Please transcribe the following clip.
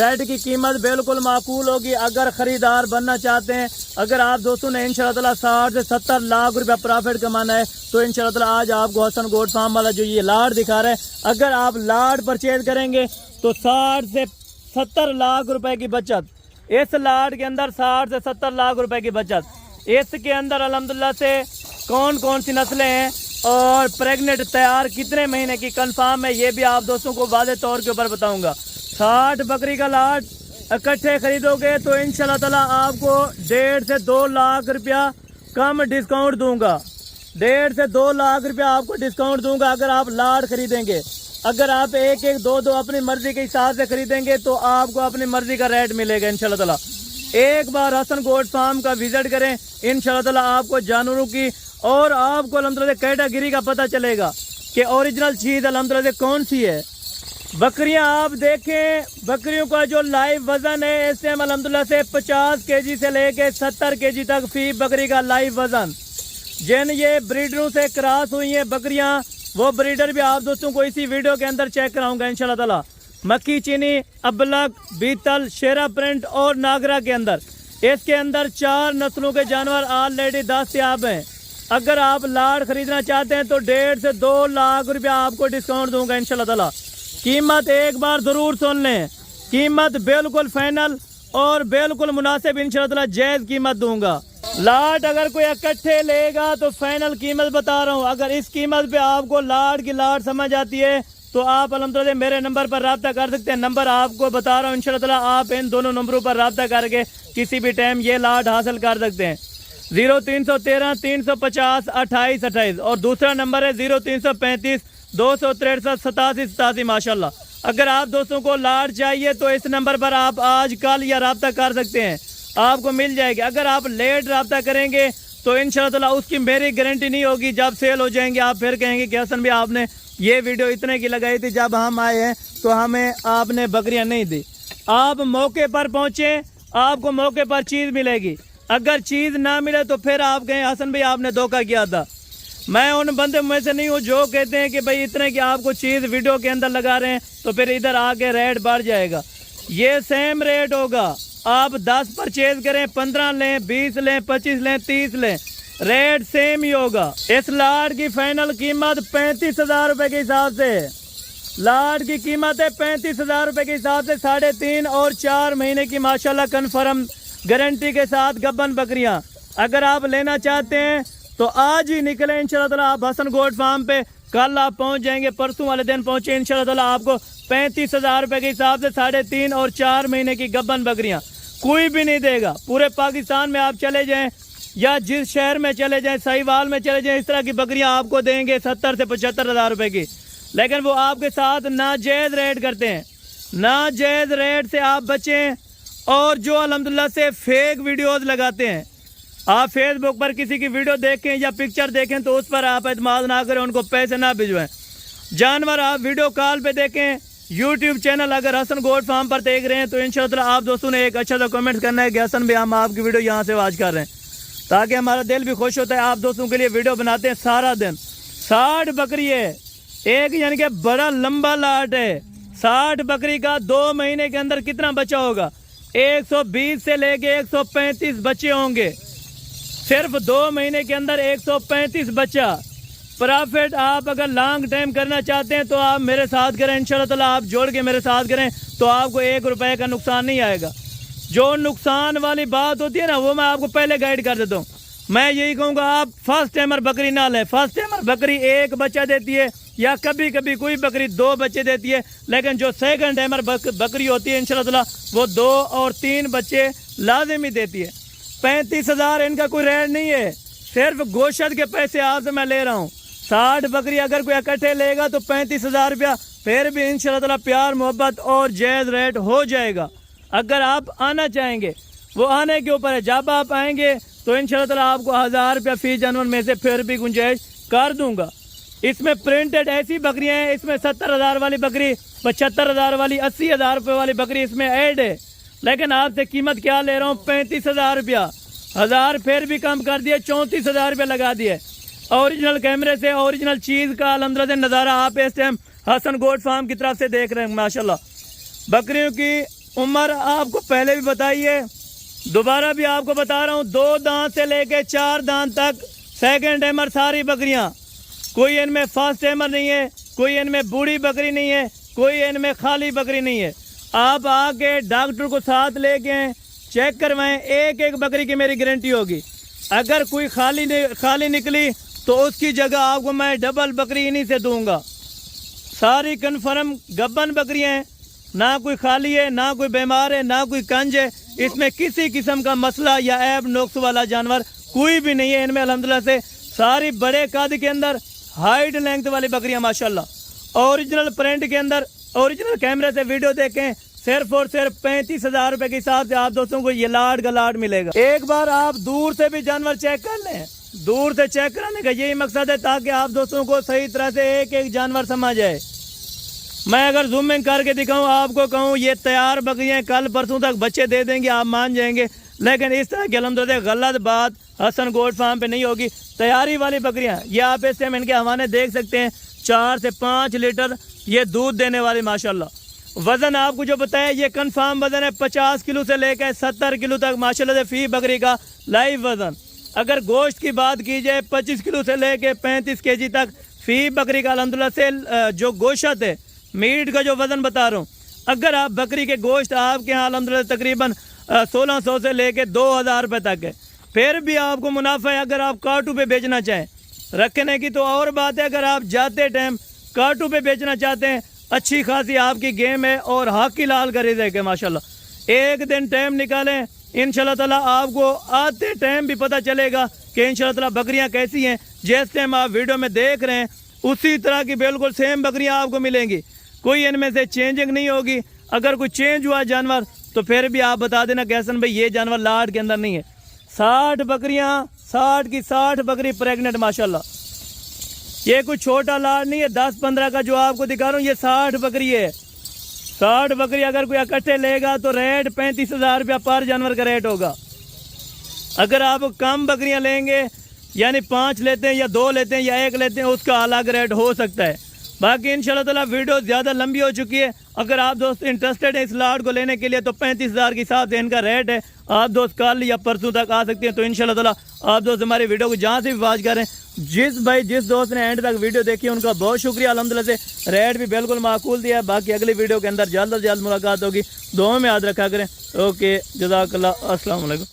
Set की कीमत बिल्कुल माकूल होगी। अगर ख़रीदार बनना चाहते हैं, अगर आप दोस्तों ने इंशाल्लाह 60 से 70 लाख रुपया प्रॉफिट कमाना है तो इंशाल्लाह आज आपको हसन गोट फार्म वाला जो ये लाट दिखा रहा है, अगर आप लाट परचेज करेंगे तो 60 से 70 लाख रुपए की बचत। इस लाट के अंदर 60 से 70 लाख रुपए की बचत। इसके अंदर अल्हम्दुलिल्लाह से कौन कौन सी नस्लें हैं और प्रेग्नेंट तैयार कितने महीने की कंफर्म है, ये भी आप दोस्तों को वादे तौर के ऊपर बताऊंगा। 60 बकरी का लाट इकट्ठे खरीदोगे तो इंशाल्लाह ताला आपको 1.5 से 2 लाख रुपया कम डिस्काउंट दूंगा। 1.5 से 2 लाख रुपया आपको डिस्काउंट दूंगा अगर आप लाट खरीदेंगे। अगर आप एक एक दो दो अपनी मर्जी के हिसाब से खरीदेंगे तो आपको अपनी मर्जी का रेट मिलेगा इंशाल्लाह ताला। एक बार हसन गोट फार्म का विजिट करें, इंशाल्लाह ताला आपको जानवरों की और आपको अल्हम्दुलिल्लाह कैटेगरी का पता चलेगा कि ओरिजिनल चीज़ अल्हम्दुलिल्लाह कौन सी है। बकरियां आप देखें, बकरियों का जो लाइव वजन है इस टाइम अल्हम्दुलिल्लाह से 50 केजी से लेके 70 केजी तक फी बकरी का लाइव वजन। जिन ये ब्रीडरों से क्रॉस हुई हैं बकरियां, वो ब्रीडर भी आप दोस्तों को इसी वीडियो के अंदर चेक कराऊंगा इंशाल्लाह ताला। मक्की चीनी, अबलग, बीतल, शेरा प्रिंट और नागरा के अंदर, इसके अंदर 4 नस्लों के जानवर ऑलरेडी दस्तयाब हैं। अगर आप लाट खरीदना चाहते हैं तो 1.5 से 2 लाख रुपया आपको डिस्काउंट दूंगा इंशाल्लाह ताला। कीमत एक बार जरूर सुन लें, कीमत बिल्कुल फाइनल और बिल्कुल मुनासिब इंशाल्लाह ताला जायज़ कीमत दूंगा। लाट अगर कोई इकट्ठे लेगा तो फाइनल कीमत बता रहा हूँ। अगर इस कीमत पे आपको लाट की लाट समझ आती है तो आप अल्हम्दुलिल्लाह मेरे नंबर पर रब्ता कर सकते हैं। नंबर आपको बता रहा हूँ इंशाल्लाह ताला, आप इन दोनों नंबरों पर रब्ता करके किसी भी टाइम ये लाट हासिल कर सकते हैं। 0313 350 28 28 और दूसरा नंबर है 0335 263 87 87 माशाल्लाह। अगर आप दोस्तों को लाट चाहिए तो इस नंबर पर आप आज कल या रब्ता कर सकते हैं, आपको मिल जाएगी। अगर आप लेट रब्ता करेंगे तो इंशाल्लाह ताला उसकी मेरी गारंटी नहीं होगी। जब सेल हो जाएंगे आप फिर कहेंगे कि हसन भाई आपने ये वीडियो इतने की लगाई थी, जब हम आए हैं तो हमें आपने बकरियां नहीं दी। आप मौके पर पहुंचे, आपको मौके पर चीज़ मिलेगी। अगर चीज़ ना मिले तो फिर आप कहें हसन भाई आपने धोखा किया था। मैं उन बंदे में से नहीं हूँ जो कहते हैं कि भाई इतने की आपको चीज़ वीडियो के अंदर लगा रहे हैं तो फिर इधर आके रेट बढ़ जाएगा। ये सेम रेट होगा। आप 10 परचेज करें, 15 लें, 20 लें, 25 लें, 30 लें, रेट सेम ही होगा। इस लाट की फाइनल कीमत 35,000 रुपये के हिसाब से, लाट की कीमत है 35,000 रुपये के हिसाब से। 3.5 और 4 महीने की माशाल्लाह कन्फर्म गारंटी के साथ गब्बन बकरियां। अगर आप लेना चाहते हैं तो आज ही निकले इंशाल्लाह ताला आप हसन गोट फार्म पे। कल आप पहुंच जाएंगे, परसों वाले दिन पहुंचे इंशाल्लाह ताला आपको 35,000 रुपये के हिसाब से 3.5 और 4 महीने की गब्बन बकरियां कोई भी नहीं देगा। पूरे पाकिस्तान में आप चले जाएं या जिस शहर में चले जाएं, साहिवाल में चले जाएं, इस तरह की बकरियां आपको देंगे 70 से 75,000 रुपये की। लेकिन वो आपके साथ नाजायज़ रेट करते हैं। नाजायज़ रेट से आप बचें। और जो अल्हम्दुलिल्लाह से फेक वीडियोस लगाते हैं, आप फेसबुक पर किसी की वीडियो देखें या पिक्चर देखें तो उस पर आप एतमाद ना करें, उनको पैसे ना भिजवाएं। जानवर आप वीडियो कॉल पे देखें। यूट्यूब चैनल अगर हसन गोट फार्म पर देख रहे हैं तो इंशाल्लाह आप दोस्तों ने एक अच्छा सा कमेंट करना है कि हसन भाई हम आपकी वीडियो यहाँ से वॉच कर रहे हैं, ताकि हमारा दिल भी खुश होता है। आप दोस्तों के लिए वीडियो बनाते हैं सारा दिन। 60 बकरी है एक, यानी कि बड़ा लंबा लाट है। 60 बकरी का 2 महीने के अंदर कितना बच्चा होगा? 120 से लेके 135 बच्चे होंगे। सिर्फ 2 महीने के अंदर 135 बच्चा। प्रॉफिट आप अगर लॉन्ग टाइम करना चाहते हैं तो आप मेरे साथ करें इंशाल्लाह ताला। आप जोड़ के मेरे साथ करें तो आपको 1 रुपए का नुकसान नहीं आएगा। जो नुकसान वाली बात होती है ना, वो मैं आपको पहले गाइड कर देता हूँ। मैं यही कहूँगा आप फर्स्ट टाइमर बकरी ना लें। फर्स्ट टाइमर बकरी 1 बच्चा देती है या कभी कभी कोई बकरी 2 बच्चे देती है। लेकिन जो सेकंड टाइमर बकरी होती है इंशाल्लाह ताला वो 2 और 3 बच्चे लाजिमी देती है। 35,000 इनका कोई रेट नहीं है, सिर्फ गोश्त के पैसे आपसे मैं ले रहा हूँ। 60 बकरी अगर कोई इकट्ठे लेगा तो 35,000 रुपया फिर भी इंशाल्लाह ताला प्यार मोहब्बत और जायज़ रेट हो जाएगा। अगर आप आना चाहेंगे, वो आने के ऊपर है। जब आप आएंगे तो इंशाल्लाह ताला आपको 1000 रुपया फी जानवर में से फिर भी गुंजाइश कर दूंगा। इसमें प्रिंटेड ऐसी बकरियां हैं, इसमें 70,000 वाली बकरी, 75,000 वाली, 80,000 रुपये वाली बकरी इसमें ऐड है। लेकिन आपसे कीमत क्या ले रहा हूँ? 35,000 रुपया। 1000 फिर भी कम कर दिए, 34,000 रुपये लगा दिए। ओरिजिनल कैमरे से ओरिजिनल चीज़ का अल्हम्दुलिल्लाह नज़ारा आप इस टाइम हसन गोट फार्म की तरफ से देख रहे हैं। माशाल्लाह बकरियों की उम्र आपको पहले भी बताइए, दोबारा भी आपको बता रहा हूँ, 2 दांत से लेके 4 दांत तक सेकंड एमर सारी बकरियां। कोई इनमें फर्स्ट एमर नहीं है, कोई इनमें बूढ़ी बकरी नहीं है, कोई इनमें खाली बकरी नहीं है। आप आके डॉक्टर को साथ लेके चेक करवाएं, एक एक बकरी की मेरी गारंटी होगी। अगर कोई खाली निकली तो उसकी जगह आपको मैं डबल बकरी इन्हीं से दूंगा। सारी कन्फर्म गब्बन बकरियां हैं, ना कोई खाली है, ना कोई बीमार है, ना कोई कंज है। इसमें किसी किस्म का मसला या ऐब नुक्स वाला जानवर कोई भी नहीं है इनमें अल्हम्दुलिल्लाह से। सारी बड़े कद के अंदर हाइट लेंथ वाली बकरियां माशाल्लाह। ओरिजिनल प्रिंट के अंदर ओरिजिनल कैमरे से वीडियो देखें, सिर्फ और सिर्फ 35,000 रुपए के हिसाब से आप दोस्तों को ये लाड का लाड मिलेगा। एक बार आप दूर से भी जानवर चेक कर लें। दूर से चेक कराने का यही मकसद है ताकि आप दोस्तों को सही तरह से एक एक जानवर समझ आए। मैं अगर जूमिंग करके दिखाऊं, आपको कहूं ये तैयार बकरियां कल परसों तक बच्चे दे देंगे, आप मान जाएंगे। लेकिन इस तरह की अल्हम्दुलिल्लाह गलत बात हसन गोट फार्म पे नहीं होगी। तैयारी वाली बकरियां ये आप इस टाइम इनके हवाने देख सकते हैं, 4 से 5 लीटर ये दूध देने वाली माशाल्लाह। वजन आपको जो बताया ये कन्फर्म वजन है 50 किलो से लेकर 70 किलो तक माशाल्लाह से फी बकरी का लाइव वजन। अगर गोश्त की बात की जाए 25 किलो से लेकर 35 केजी तक फी बकरी का अल्हम्दुलिल्लाह से जो गोश्त है, मीट का जो वजन बता रहा हूँ। अगर आप बकरी के गोश्त आपके यहाँ अल्हम्दुलिल्लाह तकरीबन 1600 से लेकर 2000 रुपये तक है, फिर भी आपको मुनाफा है। अगर आप काटू पे बेचना चाहें, रखने की तो और बात है, अगर आप जाते टाइम काटू पे बेचना चाहते हैं, अच्छी खासी आपकी गेम है और हक की लाल कर देंगे माशाल्लाह। एक दिन टाइम निकालें, इंशाल्लाह ताला आपको आते टाइम भी पता चलेगा कि इंशाल्लाह ताला बकरियां कैसी हैं। जिस टाइम आप वीडियो में देख रहे हैं उसी तरह की बिल्कुल सेम बकरियां आपको मिलेंगी, कोई इनमें से चेंजिंग नहीं होगी। अगर कोई चेंज हुआ जानवर तो फिर भी आप बता देना कि हसन भाई ये जानवर लाड के अंदर नहीं है। 60 बकरियां, 60 की 60 बकरी प्रेग्नेंट माशाल्लाह। ये कोई छोटा लाड नहीं है 10-15 का जो आपको दिखा रहा हूँ, ये 60 बकरी है। 60 बकरी अगर कोई इकट्ठे लेगा तो रेट 35,000 रुपया पर जानवर का रेट होगा। अगर आप कम बकरियां लेंगे यानी 5 लेते हैं या 2 लेते हैं या 1 लेते हैं, उसका अलग रेट हो सकता है। बाकी इंशाल्लाह ताला वीडियो ज़्यादा लंबी हो चुकी है। अगर आप दोस्त इंटरेस्टेड हैं इस लाड को लेने के लिए तो 35,000 के हिसाब से इनका रेट है। आप दोस्त कल या परसों तक आ सकते हैं। तो इंशाल्लाह ताला आप दोस्त हमारी वीडियो को जहाँ से भी वॉच करें, जिस दोस्त ने एंड तक वीडियो देखी उनका बहुत शुक्रिया। अल्हम्दुलिल्लाह से रेट भी बिल्कुल माकूल दिया है। बाकी अगली वीडियो के अंदर जल्द से जल्द मुलाकात होगी। दुआ में याद रखा करें। ओके, जज़ाकल्लाह, अस्सलाम वालेकुम।